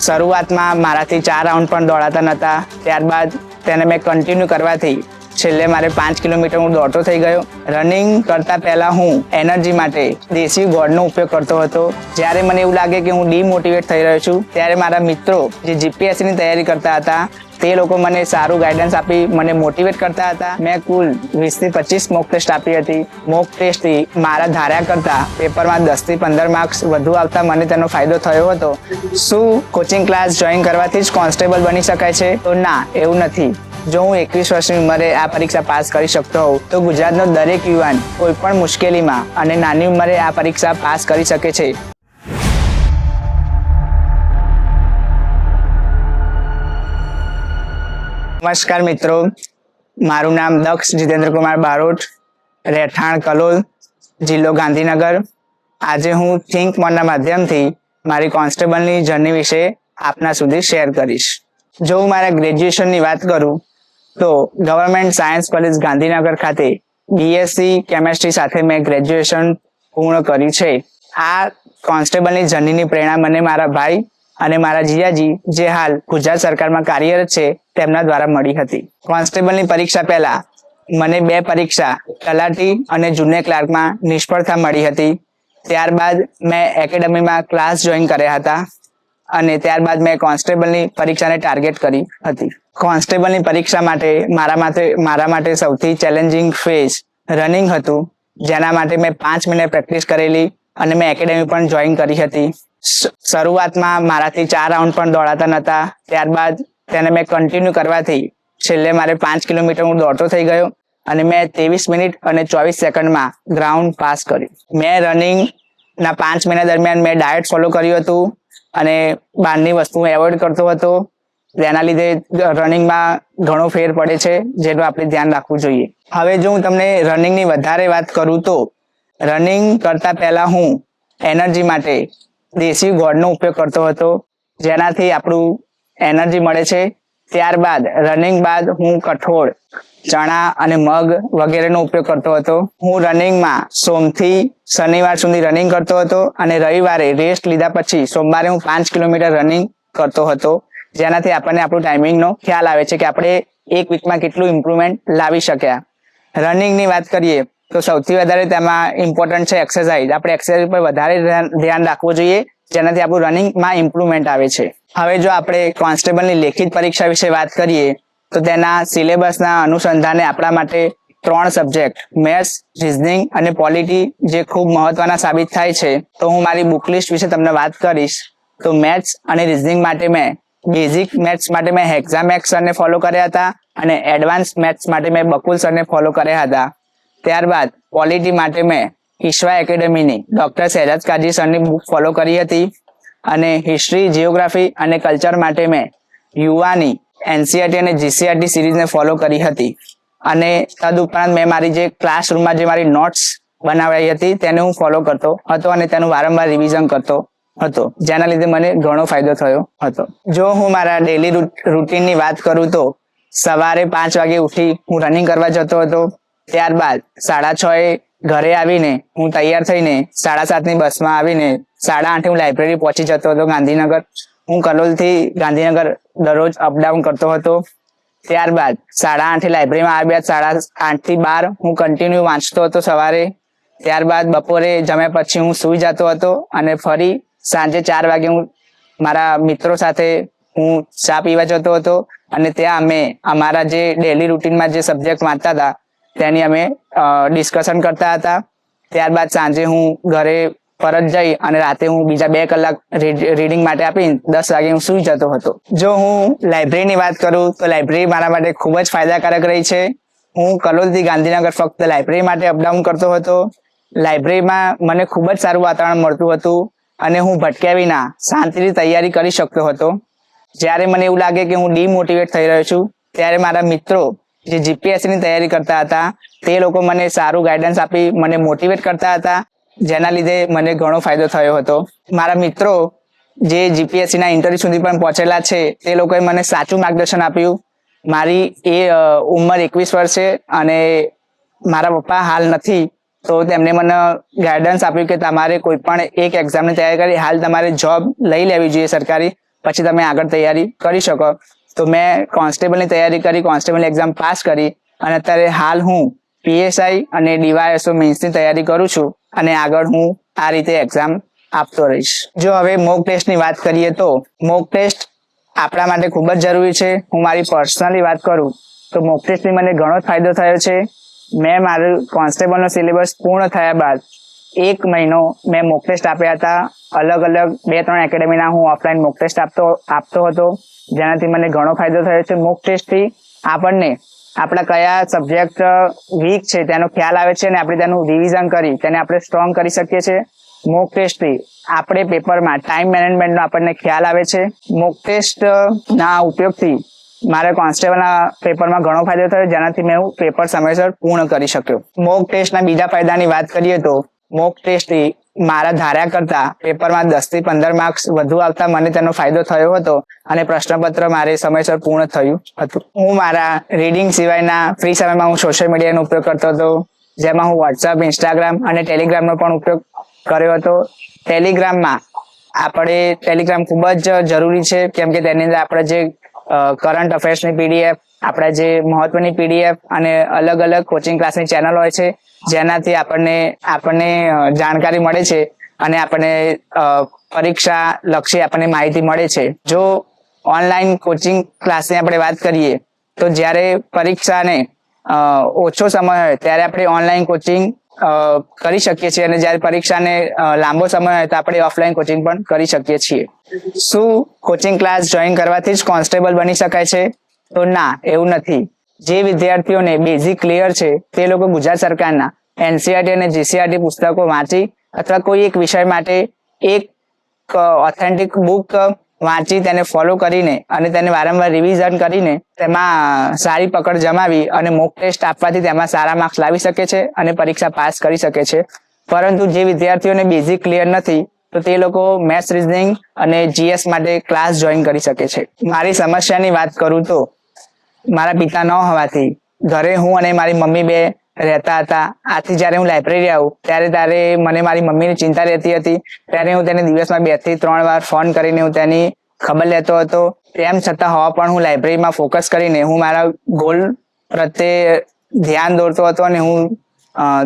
શરૂઆતમાં મારાથી 4 રાઉન્ડ પણ દોડાતા નહોતા. ત્યારબાદ તેને મેં કન્ટિન્યુ કરવાથી છેલ્લે મારે 5 કિલોમીટર હું દોડતો થઈ ગયો. રનિંગ કરતા પહેલા હું એનર્જી માટે દેશી ગોળનો ઉપયોગ કરતો હતો. જ્યારે મને એવું લાગે કે હું ડીમોટિવેટ થઈ રહ્યો છું, ત્યારે મારા મિત્રો જે જીપીએસસીની તૈયારી કરતા હતા તે લોકો મને સારું ગાઈડન્સ આપી મને મોટિવેટ કરતા હતા. મેં કુલ 20 થી 25 મોક ટેસ્ટ આપી હતી. મોક ટેસ્ટથી મારા ધાર્યા કરતા પેપરમાં 10 થી 15 માર્ક્સ વધુ આવતા મને તેનો ફાયદો થયો હતો. શું કોચિંગ ક્લાસ જોઈન કરવાથી જ કોન્સ્ટેબલ બની શકાય છે? તો ના, એવું નથી. જો હું 21 વર્ષની ઉંમરે આ પરીક્ષા પાસ કરી શકતો હોઉં તો ગુજરાતનો દરેક યુવાન કોઈ પણ મુશ્કેલીમાં અને નાની ઉંમરે આ પરીક્ષા પાસ કરી શકે છે. નમસ્કાર મિત્રો, મારું નામ દક્ષ જીતેન્દ્રકુમાર બારોટ, રહેઠાણ કલોલ, જિલ્લો ગાંધીનગર. આજે હું થિંક મોરના માધ્યમથી મારી કોન્સ્ટેબલની જર્ની વિશે આપના સુધી શેર કરીશ. જો હું મારા ગ્રેજ્યુએશનની વાત કરું તો ગવર્મેન્ટ સાયન્સ કોલેજ ગાંધીનગર ખાતે બીએસસી કેમેસ્ટ્રી સાથે મેં ગ્રેજ્યુએશન પૂર્ણ કર્યું છે. આ કોન્સ્ટેબલની જર્નીની પ્રેરણા મને મારા ભાઈ અને મારા જીજાજી જે હાલ ગુજરાત સરકારમાં કાર્યરત છે તેમના દ્વારા મળી હતી. કોન્સ્ટેબલની પરીક્ષા પહેલા મને 2 પરીક્ષા તલાટી અને જુનિયર ક્લાર્કમાં નિષ્ફળતા મળી હતી. ત્યારબાદ મેં એકેડમીમાં ક્લાસ જોઈન કર્યા હતા અને ત્યારબાદ મેં કોન્સ્ટેબલની પરીક્ષાને ટાર્ગેટ કરી હતી. કોન્સ્ટેબલની પરીક્ષા માટે મારા માટે સૌથી ચેલેન્જિંગ ફેઝ રનિંગ હતું, જેના માટે મેં 5 મહિને પ્રેક્ટિસ કરેલી અને મેં એકેડમી પણ જોઈન કરી હતી. શરૂઆતમાં મારાથી 4 રાઉન્ડ પણ દોડાતા નહોતા. ત્યારબાદ તેને મેં કન્ટિન્યુ કરવાથી છેલ્લે મારે 5 કિલોમીટર હું દોડતો થઈ ગયો અને મેં 23 મિનિટ અને 24 સેકન્ડમાં ગ્રાઉન્ડ પાસ કર્યું. મેં રનિંગના 5 મહિના દરમિયાન મેં ડાયટ ફોલો કર્યું હતું અને બહારની વસ્તુ એવોઇડ કરતો હતો. તેના લીધે રનિંગમાં ઘણો ફેર પડે છે, જેનું આપણે ધ્યાન રાખવું જોઈએ. હવે જો હું તમને રનિંગની વધારે વાત કરું તો રનિંગ કરતા પહેલા હું એનર્જી માટે દેશી ગોળનો ઉપયોગ કરતો હતો, જેનાથી આપણું એનર્જી મળે છે. ત્યારબાદ રનિંગ બાદ હું કઠોળ, ચણા અને મગ વગેરેનો ઉપયોગ કરતો હતો. હું રનિંગમાં સોમથી શનિવાર સુધી રનિંગ કરતો હતો અને રવિવારે રેસ્ટ લીધા પછી સોમવારે હું 5 કિલોમીટર રનિંગ કરતો હતો, જેનાથી આપણને આપણું ટાઈમિંગનો ખ્યાલ આવે છે કે આપણે એક વીકમાં કેટલું ઇમ્પ્રુવમેન્ટ લાવી શક્યા. રનિંગની વાત કરીએ તો સૌથી વધારે તેમાં ઇમ્પોર્ટન્ટ છે એક્સરસાઇઝ. આપણે એક્સરસાઇઝ પર વધારે ધ્યાન રાખવું જોઈએ, જેનાથી આપણું રનિંગમાં ઇમ્પ્રુવમેન્ટ આવે છે. હવે જો આપણે કોન્સ્ટેબલની લેખિત પરીક્ષા વિશે વાત કરીએ તો તેના સિલેબસના અનુસંધાને આપણા માટે 3 સબ્જેક્ટ મેથ્સ, રિઝનિંગ અને પોલિટી જે ખૂબ મહત્વના સાબિત થાય છે. તો હું મારી બુક લિસ્ટ વિશે તમને વાત કરીશ. તો મેથ્સ અને રિઝનિંગ માટે મેં બેઝિક મેથ્સ માટે મેં હેક્ઝામેક્સ સરને ફોલો કર્યા હતા અને એડવાન્સ મેથ્સ માટે મેં બકુલ સરને ફોલો કર્યા હતા. ત્યારબાદ પોલિટી માટે મેં ઈશ્વા એકેડમીની ડોક્ટર શહેજાદ કાજી સરની બુક ફોલો કરી હતી અને હિસ્ટ્રી, જિયોગ્રાફી અને કલ્ચર માટે મેં યુવાની એનસીઆરટી અને જીસીઆરટી સિરીઝને ફોલો કરી હતી. અને તદુપરાંત મેં મારી જે ક્લાસરૂમમાં જે મારી નોટ્સ બનાવાઈ હતી તેને હું ફોલો કરતો હતો અને તેનું વારંવાર રિવિઝન કરતો હતો, જેના લીધે મને ઘણો ફાયદો થયો હતો. જો હું મારા ડેલી રૂટીનની વાત કરું તો સવારે 5 વાગે ઉઠી હું રનિંગ કરવા જતો હતો. ત્યારબાદ 6:30 ઘરે આવીને હું તૈયાર થઈને 7:30ની બસમાં આવીને 8:30 હું લાઇબ્રેરી પહોંચી જતો હતો ગાંધીનગર. હું કલોલથી ગાંધીનગર દરરોજ અપડાઉન કરતો હતો. ત્યારબાદ 8:30 લાઇબ્રેરીમાં આવ્યા, 8:30થી 12 હું કન્ટિન્યુ વાંચતો હતો સવારે. ત્યારબાદ બપોરે જમ્યા પછી હું સૂઈ જતો હતો અને ફરી સાંજે 4 વાગે હું મારા મિત્રો સાથે હું ચા પીવા જતો હતો અને ત્યાં અમે અમારા જે ડેલી રૂટીનમાં જે સબ્જેક્ટ વાંચતા હતા તેની અમે ડિસ્કશન કરતા હતા. ત્યારબાદ સાંજે હું ઘરે પરત જઈ અને રાતે હું બીજા 2 કલાક રીડિંગ માટે આપીને 10 વાગે હું સૂઈ જતો હતો. જો હું લાઇબ્રેરીની વાત કરું તો લાઇબ્રેરી મારા માટે ખૂબ જ ફાયદાકારક રહી છે. હું કલોલથી ગાંધીનગર ફક્ત લાઇબ્રેરી માટે અપડાઉન કરતો હતો. લાઇબ્રેરીમાં મને ખૂબ જ સારું વાતાવરણ મળતું હતું અને હું ભટક્યા વિના શાંતિથી તૈયારી કરી શકતો હતો. જ્યારે મને એવું લાગે કે હું ડીમોટિવેટ થઈ રહ્યો છું, ત્યારે મારા મિત્રો જે જીપીએસસીની તૈયારી કરતા હતા તે લોકો મને સારું ગાઈડન્સ આપી મને મોટિવેટ કરતા હતા, જેના લીધે મને ઘણો ફાયદો થયો હતો. મારા મિત્રો જે જીપીએસસીના ઇન્ટરવ્યુ સુધી પણ પહોંચેલા છે તે લોકોએ મને સાચું માર્ગદર્શન આપ્યું. મારી એ ઉંમર 21 વર્ષ છે અને મારા પપ્પા હાલ નથી, તો તેમણે મને ગાઈડન્સ આપ્યું કે તમારે કોઈ પણ એક એક્ઝામની તૈયારી કરી હાલ તમારે જોબ લઈ લેવી જોઈએ સરકારી, પછી તમે આગળ તૈયારી કરી શકો. તો મેં કોન્સ્ટેબલની તૈયારી કરી, કોન્સ્ટેબલની એક્ઝામ પાસ કરી અને અત્યારે હાલ હું PSI અને DYSO મેન્સની તૈયારી કરું છું અને આગળ હું આ રીતે એક્ઝામ આપતો રહીશ. જો હવે મોક ટેસ્ટની વાત કરીએ તો મોક ટેસ્ટ આપણા માટે ખૂબ જ જરૂરી છે. હું મારી પર્સનલી વાત કરું તો મોક ટેસ્ટથી મને ઘણો જ ફાયદો થયો છે. મેં મારું કોન્સ્ટેબલનો સિલેબસ પૂર્ણ થયા બાદ 1 મહિનો મેં મોક ટેસ્ટ આપ્યા હતા. અલગ અલગ 2-3 એકેડેમીના હું ઓફલાઈન મોક ટેસ્ટ આપતો હતો, જેનાથી મને ઘણો ફાયદો થયો છે. મોક ટેસ્ટથી આપણને આપણા કયા સબ્જેક્ટ વીક છે તેનો ખ્યાલ આવે છે અને આપણે તેનું રિવિઝન કરી તેને આપણે સ્ટ્રોંગ કરી શકીએ છીએ. મોક ટેસ્ટથી આપણે પેપરમાં ટાઈમ મેનેજમેન્ટનો આપણને ખ્યાલ આવે છે. મોક ટેસ્ટના ઉપયોગથી મારે કોન્સ્ટેબલના પેપરમાં ઘણો ફાયદો થયો, જેનાથી મેં પેપર સમયસર પૂર્ણ કરી શક્યો. મોક ટેસ્ટના બીજા ફાયદાની વાત કરીએ તો મોક ટેસ્ટથી મારા ધાર્યા કરતા પેપરમાં 10 થી 15 માર્ક્સ વધુ આવતા મને તેનો ફાયદો થયો હતો અને પ્રશ્નપત્ર મારે સમયસર પૂર્ણ થયું હતું. હું મારા રીડિંગ સિવાયના ફ્રી સમયમાં હું સોશિયલ મીડિયાનો ઉપયોગ કરતો હતો, જેમાં હું વોટ્સઅપ, ઇન્સ્ટાગ્રામ અને ટેલિગ્રામનો પણ ઉપયોગ કર્યો હતો. ટેલિગ્રામ ખૂબ જ જરૂરી છે, કેમ કે તેની અંદર આપણે જે કરંટ અફેર્સની PDF, આપણા જે મહત્વની PDF અને અલગ અલગ કોચિંગ ક્લાસની ચેનલ હોય છે, જેનાથી આપણને જાણકારી મળે છે અને આપણને પરીક્ષા લક્ષી આપણને માહિતી મળે છે. જો ઓનલાઈન કોચિંગ ક્લાસની આપણે વાત કરીએ તો જ્યારે પરીક્ષાને ઓછો સમય હોય ત્યારે આપણે ઓનલાઈન કોચિંગ કરી શકીએ છીએ અને જ્યારે પરીક્ષાને લાંબો સમય હોય તો આપણે ઓફલાઈન કોચિંગ પણ કરી શકીએ છીએ. શું કોચિંગ ક્લાસ જોઈન કરવાથી જ કોન્સ્ટેબલ બની શકાય છે? તો ના, એવું નથી. જે વિદ્યાર્થીઓને બેઝિક ક્લિયર છે તે લોકો ગુજરાત સરકારના NCERT અને GCERT પુસ્તકો વાંચી અથવા કોઈ એક વિષય માટે એક ઓથેન્ટિક બુક વાંચી તેને ફોલો કરીને અને તેને વારંવાર રિવિઝન કરીને તેમાં સારી પકડ જમાવી અને મોક ટેસ્ટ આપવાથી તેમાં સારા માર્ક્સ લાવી શકે છે અને પરીક્ષા પાસ કરી શકે છે. પરંતુ જે વિદ્યાર્થીઓને બેઝિક ક્લિયર નથી તો તે લોકો મેથ્સ, રીઝનિંગ અને GS માટે ક્લાસ જોઈન કરી શકે છે. મારી સમસ્યાની વાત કરું તો મારા પિતા ન હોવાથી ઘરે હું અને મારી મમ્મી બે રહેતા હતા. આથી જ્યારે હું લાઇબ્રેરી આવું ત્યારે મને મારી મમ્મીની ચિંતા રહેતી હતી. ત્યારે હું તેને દિવસમાં 2 થી 3 વાર ફોન કરીને હું તેની ખબર લેતો હતો. તેમ છતાં હોવા પણ હું લાઇબ્રેરીમાં ફોકસ કરીને હું મારા ગોલ પ્રત્યે ધ્યાન દોરતો હતો અને હું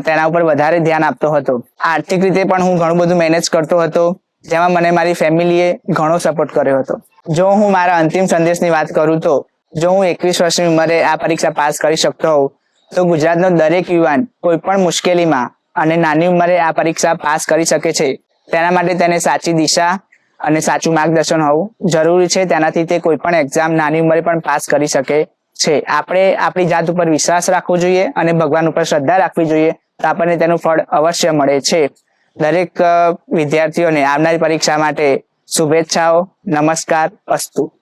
તેના ઉપર વધારે ધ્યાન આપતો હતો. આર્થિક રીતે પણ હું ઘણું બધું મેનેજ કરતો હતો, જેમાં મને મારી ફેમિલીએ ઘણો સપોર્ટ કર્યો હતો. જો હું મારા અંતિમ સંદેશની વાત કરું તો જો હું 21 વર્ષની ઉંમરે આ પરીક્ષા પાસ કરી શકતો હોઉં તો ગુજરાતનો દરેક યુવાન કોઈ પણ મુશ્કેલીમાં અને નાની ઉંમરે આ પરીક્ષા પાસ કરી શકે છે. તેના માટે તેને સાચી દિશા અને સાચું માર્ગદર્શન હોવું જરૂરી છે. તેનાથી તે કોઈ પણ એક્ઝામ નાની ઉંમરે પણ પાસ કરી શકે છે. આપણે આપણી જાત ઉપર વિશ્વાસ રાખવો જોઈએ અને ભગવાન ઉપર શ્રદ્ધા રાખવી જોઈએ, તો આપણને તેનું ફળ અવશ્ય મળે છે. દરેક વિદ્યાર્થીઓને આવનારી પરીક્ષા માટે શુભેચ્છાઓ. નમસ્કાર. અસ્તુ.